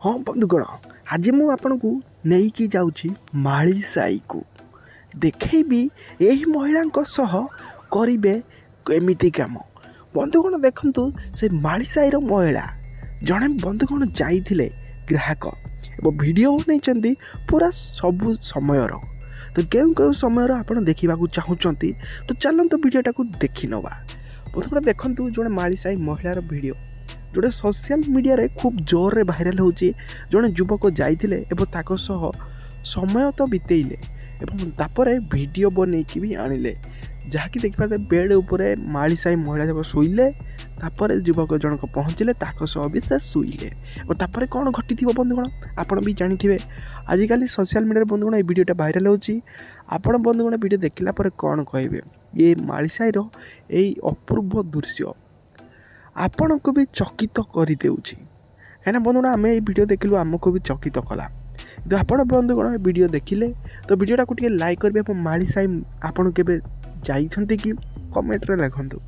हाँ बंधुगण आज मु आपन को नहीं जाऊँगी माली साई को देखी यही महिला करेंगे एमती कम। बंधुगण देखु से माली साई महिला जड़े बंधुगण जाइए ग्राहक एवं वीडियो नहीं पूरा सबु समय तो क्यों समय आप देखा चाहते तो चलते वीडियोटा को देखी नवा। बंधुगण देखु जो माली साई महिलार वीडियो जोड़े सोशल मीडिया रे खूब जोर रे भाइराल होची। जड़े युवक जाइए समय तो बितेले एवं तापर वीडियो बनैकी भी आनिले जहाँकि देखिए बेड उपरे माली साई महिला जब शोले तापर युवक जनक पहुँचले भी से शुइले और तापर कौन घटी बंधुगण आपड़ भी जानी आजिकल सोशल मीडिया बंधुगण ये वीडियोटा भाइराल होची। आपण बंधुगण वीडियो देखला पर कौन कहे ये माली साईर यही अपूर्व दृश्य आपण को भी चकित कर देउछि कहीं बंधुगण आम ये वीडियो देखलु आमको भी चकित कला। तो आप बंधुगण वीडियो देखिले तो वीडियोटा को लाइक करेंगे। माली साई आपन के जाइछंती कि कमेंट रे लिखंतु।